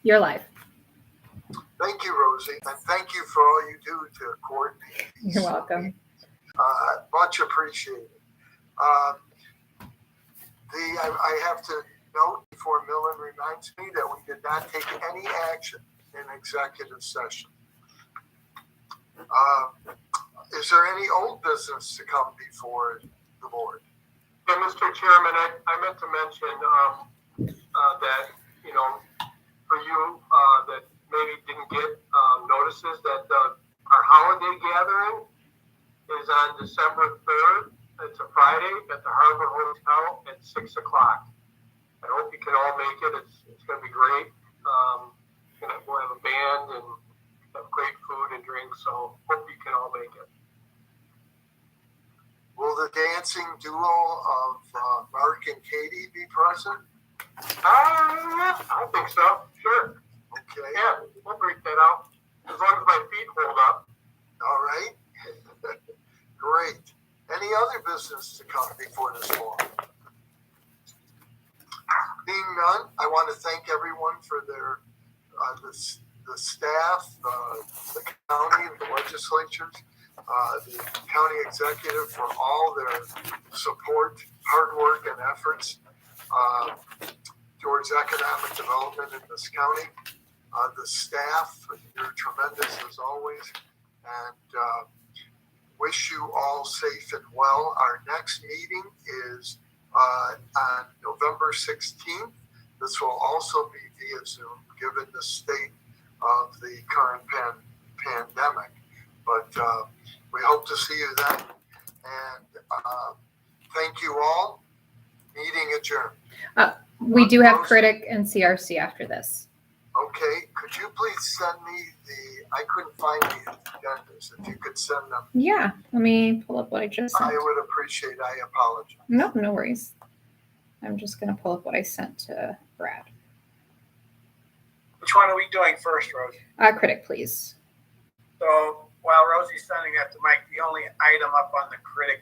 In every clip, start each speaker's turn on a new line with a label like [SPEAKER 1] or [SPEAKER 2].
[SPEAKER 1] You're live.
[SPEAKER 2] Thank you, Rosie, and thank you for all you do to coordinate these.
[SPEAKER 1] You're welcome.
[SPEAKER 2] Much appreciated. I have to note before Millen reminds me that we did not take any action in executive session. Is there any old business to come before the board?
[SPEAKER 3] Yeah, Mr. Chairman, I meant to mention that, for you that maybe didn't get notices that our holiday gathering is on December 3rd. It's a Friday at the Harbor Hotel at 6 o'clock. I hope you can all make it. It's going to be great. We'll have a band and have great food and drinks, so hope you can all make it.
[SPEAKER 2] Will the dancing duo of Mark and Katie be present?
[SPEAKER 3] I think so. Sure.
[SPEAKER 2] Okay.
[SPEAKER 3] Yeah, we'll break that out. As long as my feet hold up.
[SPEAKER 2] All right. Great. Any other business to come before this board? Being none, I want to thank everyone for their the staff, the county, the legislatures, the county executive for all their support, hard work, and efforts towards economic development in this county. The staff, you're tremendous as always, and wish you all safe and well. Our next meeting is on November 16th. This will also be via Zoom, given the state of the current pandemic. But we hope to see you then. And thank you all. Meeting adjourned.
[SPEAKER 1] We do have Critic and CRC after this.
[SPEAKER 2] Okay. Could you please send me I couldn't find the agendas. If you could send them.
[SPEAKER 1] Yeah. Let me pull up what I just sent.
[SPEAKER 2] I would appreciate. I apologize.
[SPEAKER 1] No worries. I'm just going to pull up what I sent to Brad.
[SPEAKER 4] Which one are we doing first, Rosie?
[SPEAKER 1] Critic, please.
[SPEAKER 4] So while Rosie's sending that to Mike, the only item up on the Critic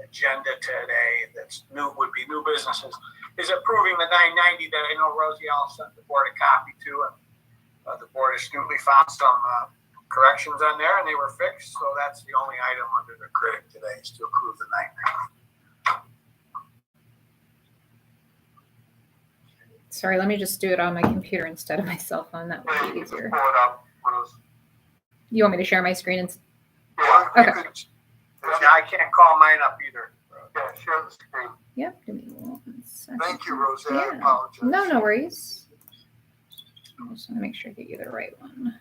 [SPEAKER 4] agenda today that's new would be new businesses is approving the 990 that I know Rosie all sent the board a copy to, and the board astutely found some corrections on there and they were fixed. So that's the only item under the Critic today is to approve the 990.
[SPEAKER 1] Sorry, let me just do it on my computer instead of my cell phone. That would be easier.
[SPEAKER 3] Pull it up, Rose.
[SPEAKER 1] You want me to share my screen?
[SPEAKER 2] Yeah,
[SPEAKER 1] Okay.
[SPEAKER 4] Yeah, I can't call mine up either.
[SPEAKER 3] Yeah, share the screen.
[SPEAKER 1] Yep. Give me 1 second.
[SPEAKER 2] Thank you, Rosie. I
[SPEAKER 1] Yeah.
[SPEAKER 2] apologize.
[SPEAKER 1] No worries. I just want to make sure I get you the right one.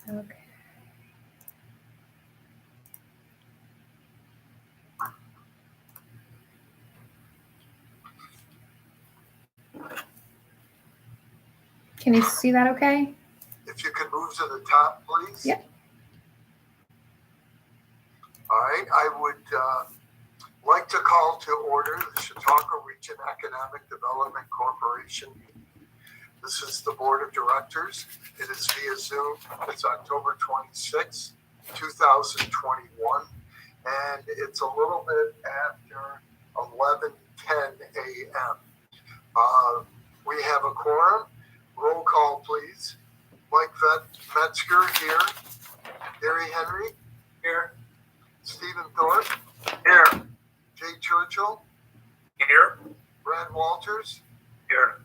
[SPEAKER 1] Okay. Can you see that okay?
[SPEAKER 2] If you could move to the top, please.
[SPEAKER 1] Yep.
[SPEAKER 2] All right. I would like to call to order the Chautauqua Region Economic Development Corporation. This is the board of directors. It is via Zoom. It's October 26, 2021. And it's a little bit after 11:10 a.m. We have a quorum. Roll call, please. Mike Metzger here. Gary Henry.
[SPEAKER 4] Here.
[SPEAKER 2] Stephen Thorpe.
[SPEAKER 4] Here.
[SPEAKER 2] Jay Churchill.
[SPEAKER 4] Here.
[SPEAKER 2] Brad Walters.
[SPEAKER 4] Here.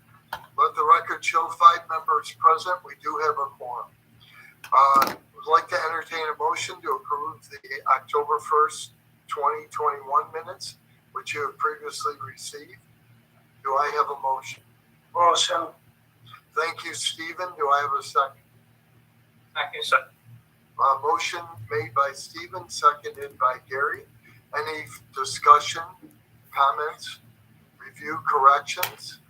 [SPEAKER 2] Let the record show 5 members present. We do have a quorum. Would like to entertain a motion to approve the October 1st, 2021 minutes, which you have previously received. Do I have a motion?
[SPEAKER 4] Motion.
[SPEAKER 2] Thank you, Stephen. Do I have a second?
[SPEAKER 4] Second.
[SPEAKER 2] Motion made by Stephen, seconded by Gary. Any discussion, comments, review, corrections?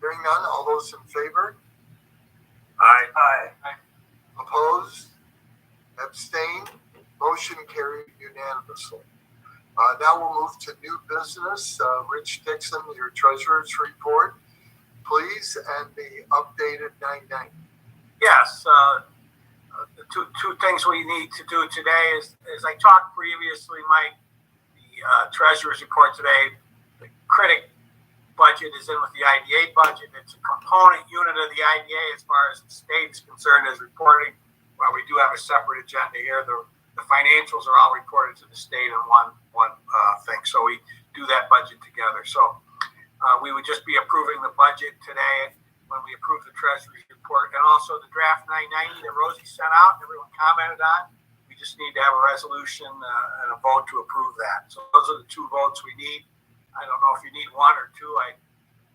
[SPEAKER 2] Hearing none, all those in favor?
[SPEAKER 4] Aye.
[SPEAKER 2] Opposed? Abstain? Motion carried unanimously. Now we'll move to new business. Rich Dixon, your treasurer's report, please, and the updated 990.
[SPEAKER 4] Yes, the two things we need to do today is, as I talked previously, Mike, the treasurer's report today, the critic budget is in with the IDA budget. It's a component unit of the IDA as far as the state is concerned as reporting. While we do have a separate agenda here, the financials are all reported to the state in one thing. So we do that budget together. So we would just be approving the budget today when we approve the treasurer's report, and also the draft 990 that Rosie sent out and everyone commented on. We just need to have a resolution and a vote to approve that. So those are the two votes we need. I don't know if you need one or two.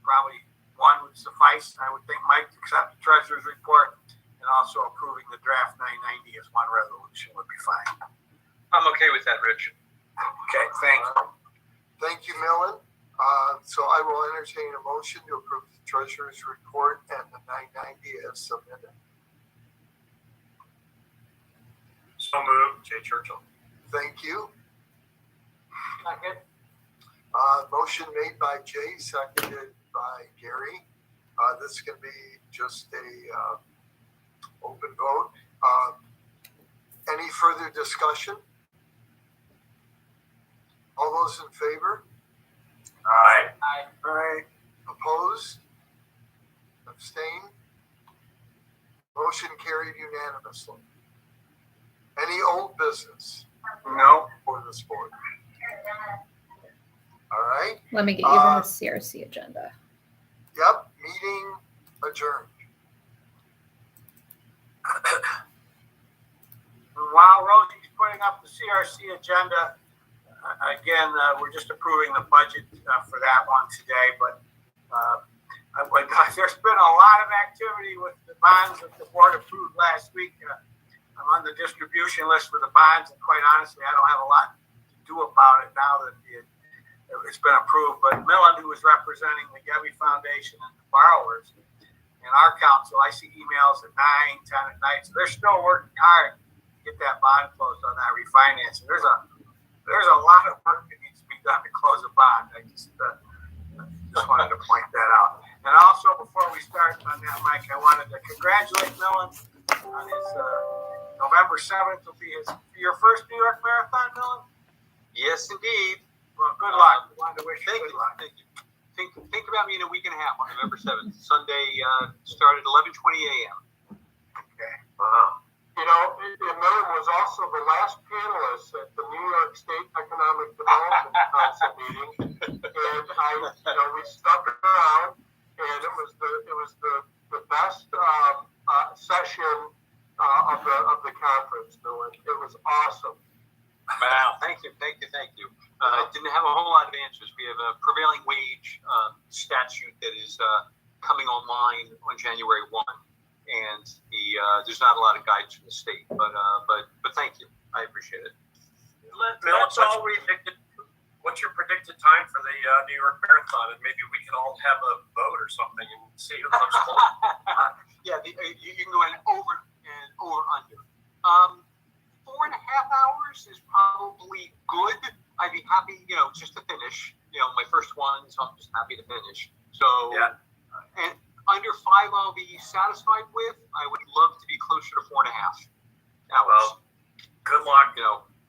[SPEAKER 4] Probably one would suffice. I would think, Mike, to accept the treasurer's report and also approving the draft 990 as one resolution would be fine.
[SPEAKER 5] I'm okay with that, Rich.
[SPEAKER 4] Okay, thank you.
[SPEAKER 2] Thank you, Millen. So I will entertain a motion to approve the treasurer's report and the 990 as submitted.
[SPEAKER 5] So moved, Jay Churchill.
[SPEAKER 2] Thank you.
[SPEAKER 4] Second.
[SPEAKER 2] Motion made by Jay, seconded by Gary. This is going to be just a open vote. Any further discussion? All those in favor?
[SPEAKER 5] Aye.
[SPEAKER 4] Aye.
[SPEAKER 2] Opposed? Abstain? Motion carried unanimously. Any old business
[SPEAKER 4] No.
[SPEAKER 2] for this board? All right.
[SPEAKER 1] Let me get you the CRC agenda.
[SPEAKER 2] Yep. Meeting adjourned.
[SPEAKER 4] While Rosie's putting up the CRC agenda, again, we're just approving the budget for that one today, but there's been a lot of activity with the bonds that the board approved last week. I'm on the distribution list for the bonds, and quite honestly, I don't have a lot to do about it now that it's been approved. But Millen, who is representing the Gebby Foundation and the borrowers in our council, I see emails at 9, 10 at night, so they're still working hard to get that bond closed on that refinancing. There's a lot of work that needs to be done to close a bond. I just wanted to point that out. And also, before we start on that, Mike, I wanted to congratulate Millen on his November 7th will be your first New York Marathon, Millen?
[SPEAKER 5] Yes, indeed.
[SPEAKER 4] Well, good luck. I wanted to wish you
[SPEAKER 5] Thank
[SPEAKER 4] good
[SPEAKER 5] you.
[SPEAKER 4] luck.
[SPEAKER 5] Thank you. Think about me in a week and a half on November 7th. Sunday started 11:20 a.m.
[SPEAKER 4] Okay.
[SPEAKER 3] You know, Millen was also the last panelist at the New York State Economic Development Council meeting, and we stuck around, and it was the best session of the conference, Millen. It was awesome.
[SPEAKER 5] Wow. Thank you. Didn't have a whole lot of answers. We have a prevailing wage statute that is coming online on January 1. And there's not a lot of guidance from the state, but thank you. I appreciate it.
[SPEAKER 6] What's your predicted time for the New York Marathon? And maybe we can all have a vote or something and see who comes close.
[SPEAKER 5] Yeah, you can go in over under. 4.5 hours is probably good. I'd be happy, just to finish. My first one, so I'm just happy to finish. So
[SPEAKER 6] Yeah.
[SPEAKER 5] And under 5, I'll be satisfied with. I would love to be closer to 4.5 hours.
[SPEAKER 6] Well, good luck.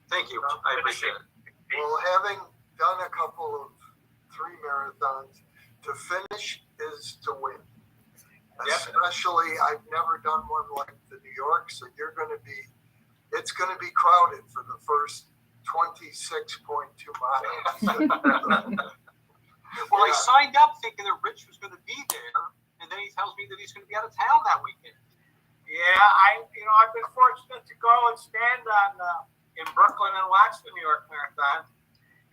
[SPEAKER 5] Thank you. I appreciate it.
[SPEAKER 2] Well, having done a couple of 3 marathons, to finish is to win. Especially, I've never done one like the New York, so it's going to be crowded for the first 26.2 miles.
[SPEAKER 5] Well, I signed up thinking that Rich was going to be there, and then he tells me that he's going to be out of town that weekend.
[SPEAKER 4] Yeah, I've been fortunate to go and stand in Brooklyn and watch the New York Marathon.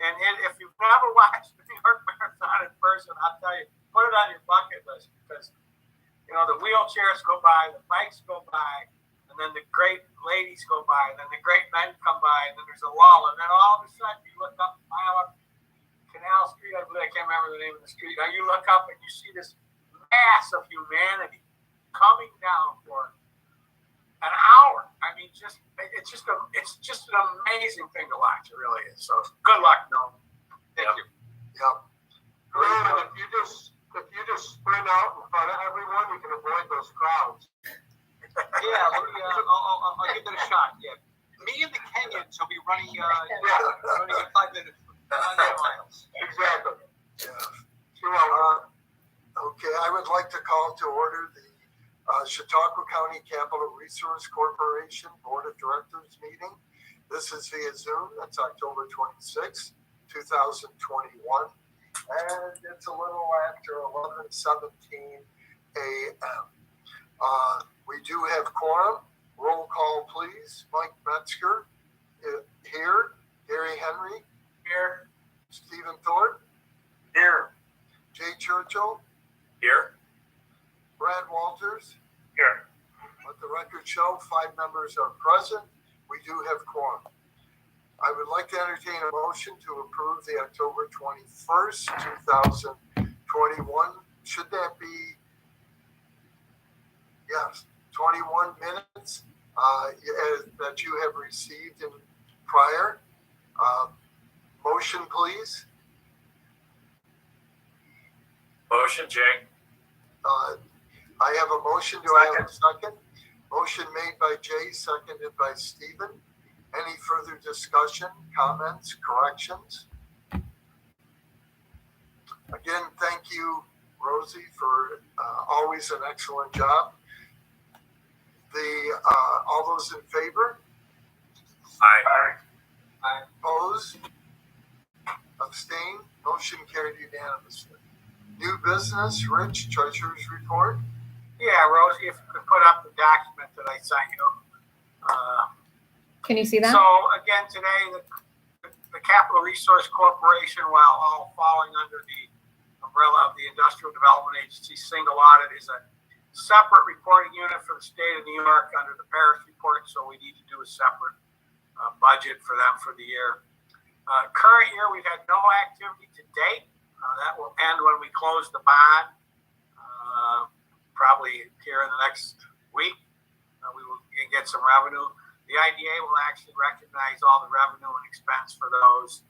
[SPEAKER 4] And if you've never watched the New York Marathon in person, I'll tell you, put it on your bucket list because the wheelchairs go by, the bikes go by, and then the great ladies go by, and then the great men come by, and then there's a lull, and then all of a sudden you look up a mile up Canal Street, I can't remember the name of the street. Now you look up and you see this mass of humanity coming down for an hour. I mean, it's just an amazing thing to watch. It really is. So good luck, Noel.
[SPEAKER 5] Thank you.
[SPEAKER 2] Yep.
[SPEAKER 3] And if you just sprint out in front of everyone, you can avoid those crowds.
[SPEAKER 5] Yeah, let me, I'll give that a shot. Yeah, me and the Kenyans will be running in 5 minutes, 5 miles.
[SPEAKER 3] Exactly.
[SPEAKER 2] Yeah. Okay, I would like to call to order the Chautauqua County Capital Resource Corporation Board of Directors meeting. This is via Zoom. That's October 26, 2021. And it's a little after 11:17 a.m. We do have quorum. Roll call, please. Mike Metzger, here. Gary Henry,
[SPEAKER 4] Here.
[SPEAKER 2] Stephen Thorpe,
[SPEAKER 4] Here.
[SPEAKER 2] Jay Churchill,
[SPEAKER 4] Here.
[SPEAKER 2] Brad Walters.
[SPEAKER 4] Here.
[SPEAKER 2] Let the record show 5 members are present. We do have quorum. I would like to entertain a motion to approve the October 21st, 2021. Should that be, yes, 21 minutes that you have received in prior. Motion, please.
[SPEAKER 6] Motion, Jay.
[SPEAKER 2] I have a motion. Do I have a second? Motion made by Jay, seconded by Stephen. Any further discussion, comments, corrections? Again, thank you, Rosie, for always an excellent job. All those in favor?
[SPEAKER 6] Aye.
[SPEAKER 2] Opposed? Abstain? Motion carried unanimously. New business, Rich, Treasurer's Report.
[SPEAKER 4] Yeah, Rosie, if you could put up the document that I sent you.
[SPEAKER 1] Can you see that?
[SPEAKER 4] So again, today, the Capital Resource Corporation, while all falling under the umbrella of the Industrial Development Agency, single audit is a separate reporting unit for the state of New York under the Paris report. So we need to do a separate budget for them for the year. Current year, we've had no activity to date. That will end when we close the bond, probably here in the next week. We will get some revenue. The IDA will actually recognize all the revenue and expense for those.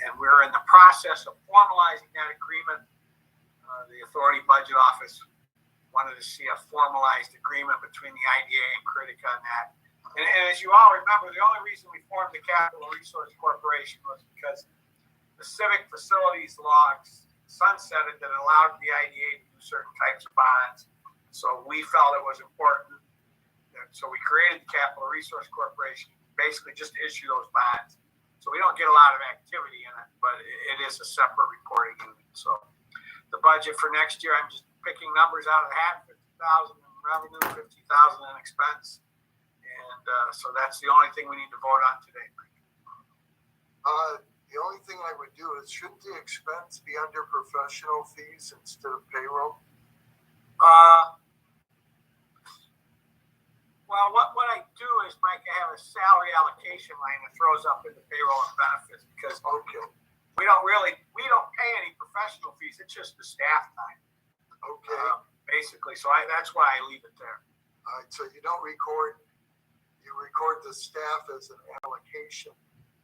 [SPEAKER 4] And we're in the process of formalizing that agreement. The Authority Budget Office wanted to see a formalized agreement between the IDA and CRC on that. And as you all remember, the only reason we formed the Capital Resource Corporation was because the Civic Facilities Law sunsetted that allowed the IDA to do certain types of bonds. So we felt it was important. So we created the Capital Resource Corporation, basically just to issue those bonds. So we don't get a lot of activity in it, but it is a separate reporting unit. So the budget for next year, I'm just picking numbers out of the hat: 50,000 in revenue, 50,000 in expense, and so that's the only thing we need to vote on today.
[SPEAKER 2] The only thing I would do is, shouldn't the expense be under professional fees instead of payroll?
[SPEAKER 4] Well, what I do is, Mike, I have a salary allocation line that throws up into payroll and benefits because we don't pay any professional fees. It's just the staff time.
[SPEAKER 2] Okay.
[SPEAKER 4] Basically, so that's why I leave it there.
[SPEAKER 2] All right. So you don't record. You record the staff as an allocation.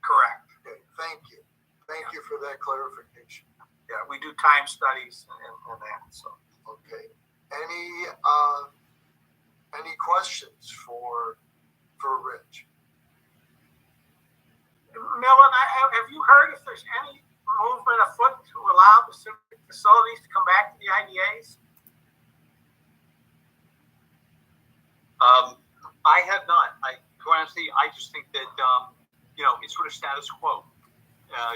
[SPEAKER 4] Correct.
[SPEAKER 2] Okay. Thank you. Thank you for that clarification.
[SPEAKER 4] Yeah, we do time studies and that. So
[SPEAKER 2] okay. Any questions for Rich?
[SPEAKER 4] Millen, have you heard if there's any movement afoot to allow the civic facilities to come back to the IDAs?
[SPEAKER 5] I have not. Quite honestly, I just think that it's sort of status quo.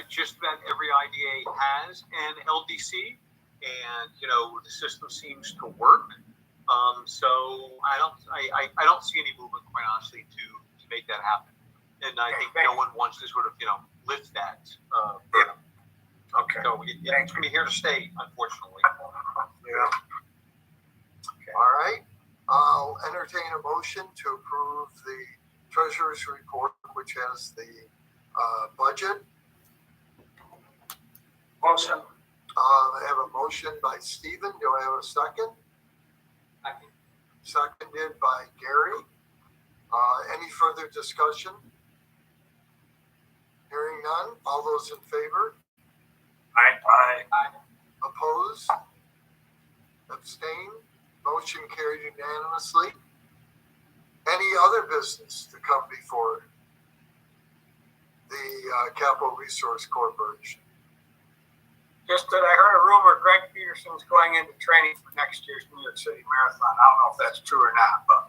[SPEAKER 5] Just about every IDA has an LDC, and the system seems to work. So I don't see any movement, quite honestly, to make that happen. And I think no one wants to sort of lift that.
[SPEAKER 4] Okay.
[SPEAKER 5] So it's going to be here to stay, unfortunately.
[SPEAKER 2] Yeah. Okay. All right. I'll entertain a motion to approve the Treasurer's Report, which has the budget.
[SPEAKER 4] Motion.
[SPEAKER 2] I have a motion by Stephen. Do I have a second? Seconded by Gary. Any further discussion? Hearing none, all those in favor?
[SPEAKER 6] Aye.
[SPEAKER 2] Opposed? Abstain? Motion carried unanimously. Any other business to come before the Capital Resource Corporation?
[SPEAKER 4] Just that I heard a rumor Greg Peterson's going into training for next year's New York City Marathon. I don't know if that's true or not, but.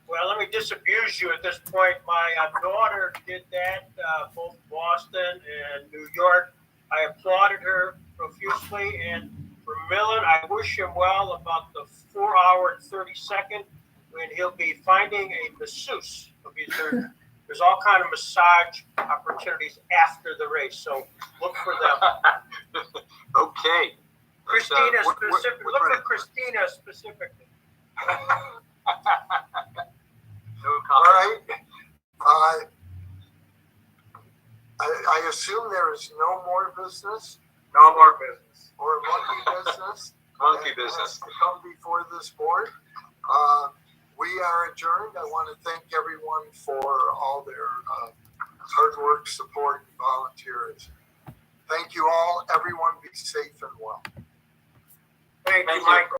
[SPEAKER 7] Well, let me disabuse you at this point. My daughter did that, both Boston and New York. I applauded her profusely. And for Millen, I wish him well about the 4 hour and 30-second when he'll be finding a masseuse. There's all kind of massage opportunities after the race, so look for them.
[SPEAKER 5] Okay.
[SPEAKER 7] Christina
[SPEAKER 5] What-
[SPEAKER 7] specific.
[SPEAKER 5] what-
[SPEAKER 7] Look
[SPEAKER 5] what-
[SPEAKER 7] for Christina specifically.
[SPEAKER 5] No
[SPEAKER 2] All
[SPEAKER 5] comment.
[SPEAKER 2] right. I assume there is no more business
[SPEAKER 4] No more business.
[SPEAKER 2] or monkey business.
[SPEAKER 5] Monkey
[SPEAKER 2] that
[SPEAKER 5] business.
[SPEAKER 2] has to come before this board. We are adjourned. I want to thank everyone for all their hard work, support, and volunteers. Thank you all. Everyone be safe and well.
[SPEAKER 4] Thank
[SPEAKER 5] Thank
[SPEAKER 4] you,
[SPEAKER 5] you.
[SPEAKER 4] Michael.